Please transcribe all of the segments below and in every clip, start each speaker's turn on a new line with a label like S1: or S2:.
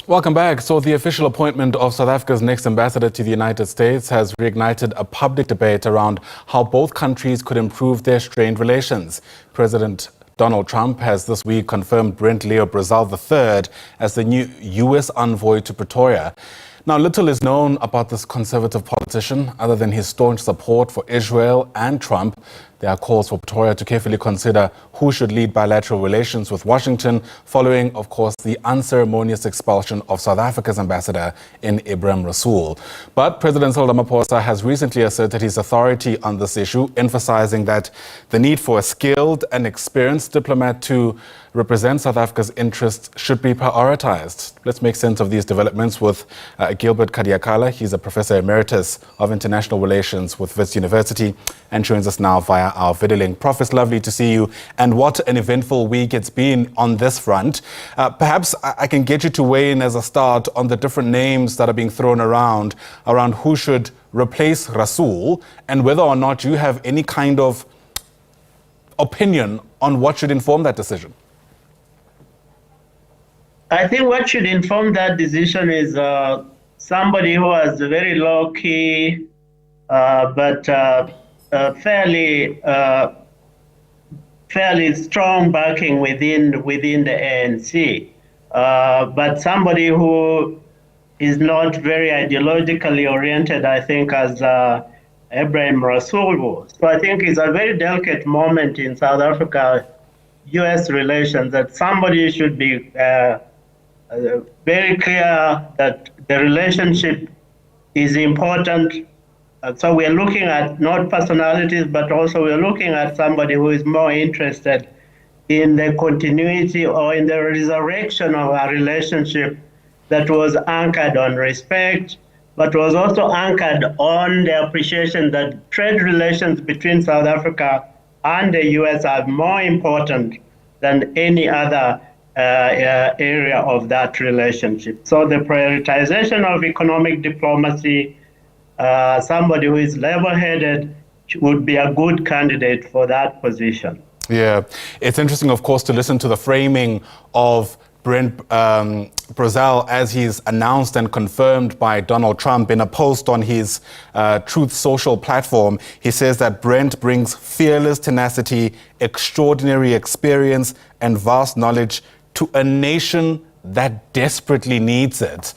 S1: Welcome back. So the official appointment of South Africa's next ambassador to the United States has reignited a public debate around how both countries could improve their strained relations. President Donald Trump has this week confirmed Brent Leo Bozell III as the new U.S. envoy to Pretoria. Now, little is known about this conservative politician other than his staunch support for Israel and Trump. There are calls for Pretoria to carefully consider who should lead bilateral relations with Washington, following, of course, the unceremonious expulsion of South Africa's ambassador in Ebrahim Rasool. But President Cyril Ramaphosa has recently asserted his authority on this issue, emphasizing that the need for a skilled and experienced diplomat to represent South Africa's interests should be prioritized. Let's make sense of these developments with Gilbert Khadiagala. He's a professor emeritus of international relations with Wits University and joins us now via our video link. Prof, it's lovely to see you, and what an eventful week it's been on this front. Perhaps I can get you to weigh in as a start on the different names that are being thrown around who should replace Rasool, and whether or not you have any kind of opinion on what should inform that decision.
S2: I think what should inform that decision is somebody who has a very low-key but fairly strong backing within the ANC, but somebody who is not very ideologically oriented, I think, as Ebrahim Rasool was. So I think it's a very delicate moment in South Africa-US relations that somebody should be very clear that the relationship is important. So we're looking at not personalities, but also we're looking at somebody who is more interested in the continuity or in the resurrection of a relationship that was anchored on respect, but was also anchored on the appreciation that trade relations between South Africa and the US are more important than any other area of that relationship. So the prioritization of economic diplomacy, somebody who is level-headed would be a good candidate for that position.
S1: Yeah, it's interesting, of course, to listen to the framing of Brent Bozell as he's announced and confirmed by Donald Trump in a post on his Truth Social platform. He says that Brent brings fearless tenacity, extraordinary experience, and vast knowledge to a nation that desperately needs it.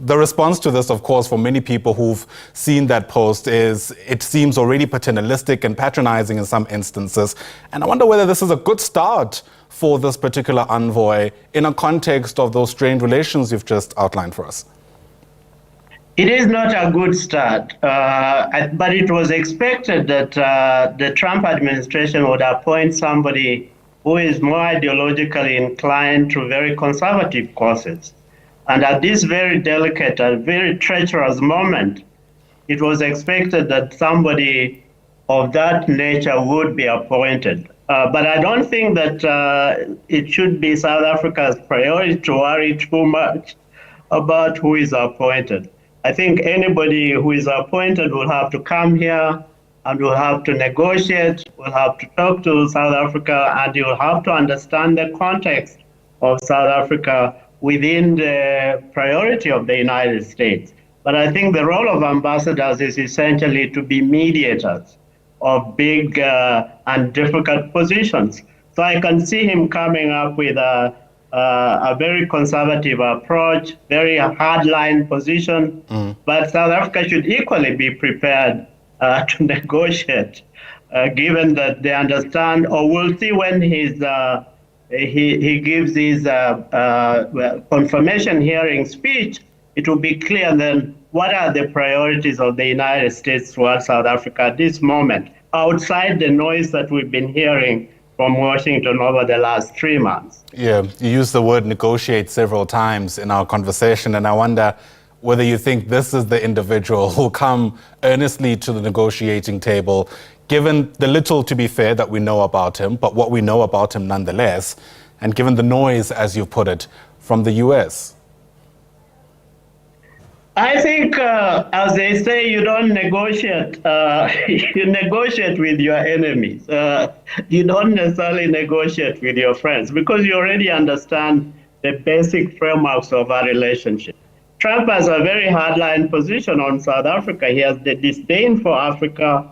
S1: The response to this, of course, for many people who've seen that post is it seems already paternalistic and patronizing in some instances. And I wonder whether this is a good start for this particular envoy in a context of those strained relations you've just outlined for us.
S2: It is not a good start, but it was expected that the Trump administration would appoint somebody who is more ideologically inclined to very conservative causes. And at this very delicate and very treacherous moment, it was expected that somebody of that nature would be appointed. But I don't think that it should be South Africa's priority to worry too much about who is appointed. I think anybody who is appointed will have to come here and will have to negotiate, will have to talk to South Africa, and you will have to understand the context of South Africa within the priority of the United States. But I think the role of ambassadors is essentially to be mediators of big and difficult positions. So I can see him coming up with a very conservative approach, very hardline position. But South Africa should equally be prepared to negotiate, given that they understand, or we'll see when he gives his confirmation hearing speech, it will be clear then what are the priorities of the United States towards South Africa at this moment, outside the noise that we've been hearing from Washington over the last 3 months.
S1: Yeah, you used the word negotiate several times in our conversation, and I wonder whether you think this is the individual who'll come earnestly to the negotiating table, given the little, to be fair, that we know about him, but what we know about him nonetheless, and given the noise, as you put it, from the US.
S2: I think, as they say, you don't negotiate. You negotiate with your enemies. You don't necessarily negotiate with your friends, because you already understand the basic frameworks of our relationship. Trump has a very hardline position on South Africa. He has the disdain for Africa.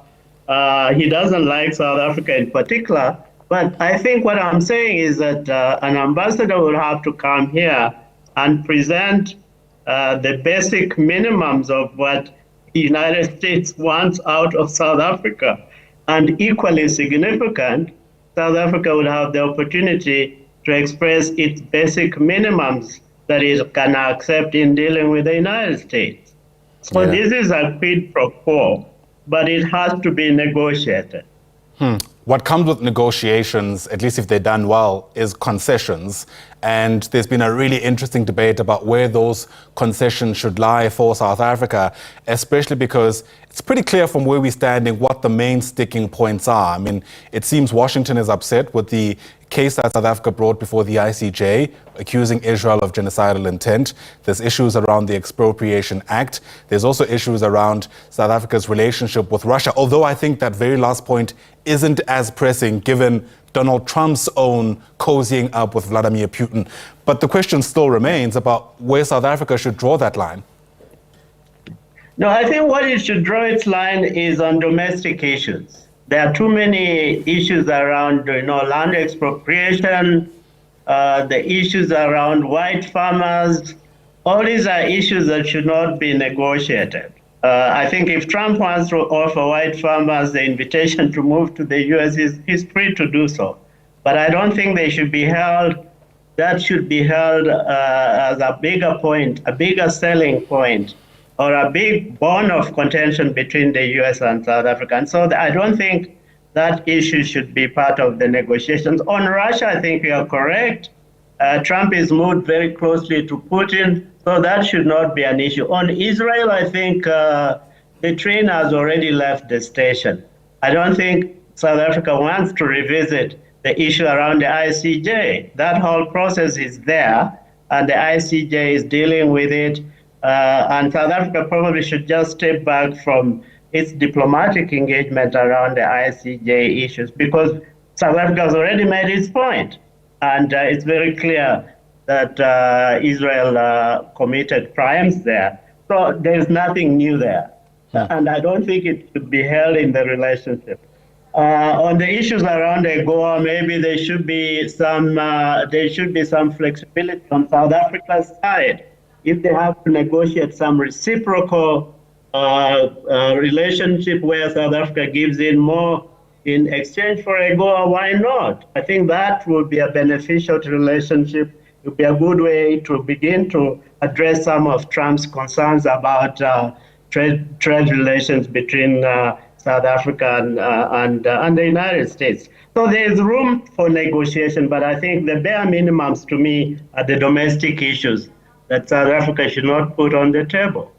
S2: He doesn't like South Africa in particular. But I think what I'm saying is that an ambassador will have to come here and present the basic minimums of what the United States wants out of South Africa. And equally significant, South Africa will have the opportunity to express its basic minimums that it can accept in dealing with the United States. So this is a quid pro quo, but it has to be negotiated.
S1: What comes with negotiations, at least if they're done well, is concessions. And there's been a really interesting debate about where those concessions should lie for South Africa, especially because it's pretty clear from where we're standing what the main sticking points are. I mean, it seems Washington is upset with the case that South Africa brought before the ICJ, accusing Israel of genocidal intent. There's issues around the Expropriation Act. There's also issues around South Africa's relationship with Russia, although I think that very last point isn't as pressing given Donald Trump's own cozying up with Vladimir Putin. But the question still remains about where South Africa should draw that line.
S2: No, I think what it should draw its line is on domestic issues. There are too many issues around, land expropriation, the issues around white farmers. All these are issues that should not be negotiated. I think if Trump wants to offer white farmers the invitation to move to the U.S., he's free to do so. But I don't think they should be held. That should be held as a bigger point, a bigger selling point, or a big bone of contention between the U.S. and South Africa. And so I don't think that issue should be part of the negotiations. On Russia, I think you are correct. Trump is moved very closely to Putin, so that should not be an issue. On Israel, I think the train has already left the station. I don't think South Africa wants to revisit the issue around the ICJ. That whole process is there, and the ICJ is dealing with it. And South Africa probably should just step back from its diplomatic engagement around the ICJ issues, because South Africa has already made its point. And it's very clear that Israel committed crimes there. So there's nothing new there. And I don't think it should be held in the relationship. On the issues around AGOA, maybe there should be some flexibility on South Africa's side. If they have to negotiate some reciprocal relationship where South Africa gives in more in exchange for AGOA, why not? I think that would be a beneficial relationship. It would be a good way to begin to address some of Trump's concerns about trade relations between South Africa and the United States. So there's room for negotiation, but I think the bare minimums to me are the domestic issues that South Africa should not put on the table.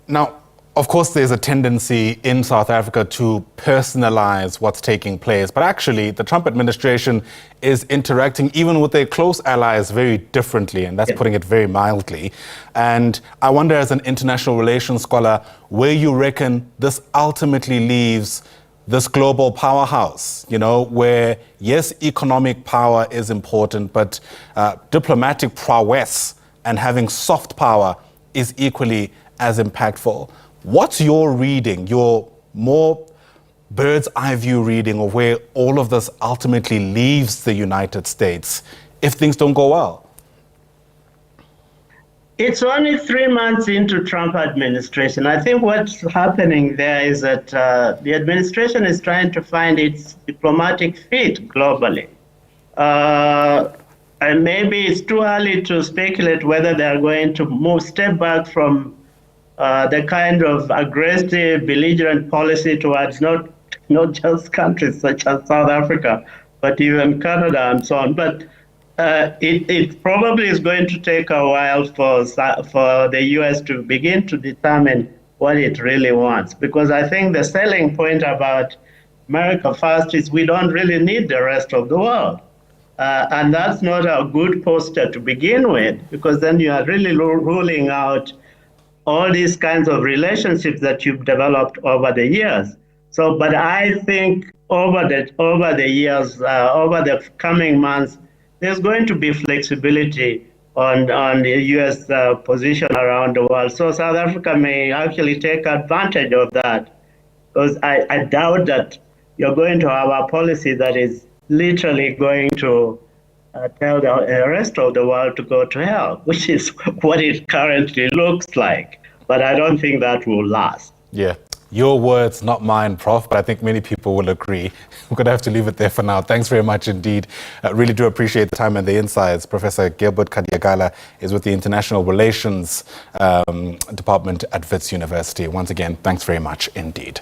S1: Now, of course, there's a tendency in South Africa to personalize what's taking place. But actually, the Trump administration is interacting even with their close allies very differently. And that's putting it very mildly. And I wonder, as an international relations scholar, where you reckon this ultimately leaves this global powerhouse, where, yes, economic power is important, but diplomatic prowess and having soft power is equally as impactful. What's your reading, your more bird's eye view reading of where all of this ultimately leaves the United States if things don't go well?
S2: It's only 3 months into Trump administration. I think what's happening there is that the administration is trying to find its diplomatic fit globally. And maybe it's too early to speculate whether they're going to step back from the kind of aggressive, belligerent policy towards not just countries such as South Africa, but even Canada and so on. But it probably is going to take a while for the U.S. to begin to determine what it really wants. Because I think the selling point about America First is we don't really need the rest of the world. And that's not a good poster to begin with, because then you are really ruling out all these kinds of relationships that you've developed over the years. So, but I think over the years, over the coming months, there's going to be flexibility on the U.S. Position around the world. So South Africa may actually take advantage of that, because I doubt that you're going to have a policy that is literally going to tell the rest of the world to go to hell, which is what it currently looks like. But I don't think that will last.
S1: Yeah. Your words, not mine, Prof, but I think many people will agree. We're going to have to leave it there for now. Thanks very much indeed. Really do appreciate the time and the insights. Professor Gilbert Khadiagala is with the International Relations Department at Wits University. Once again, thanks very much indeed.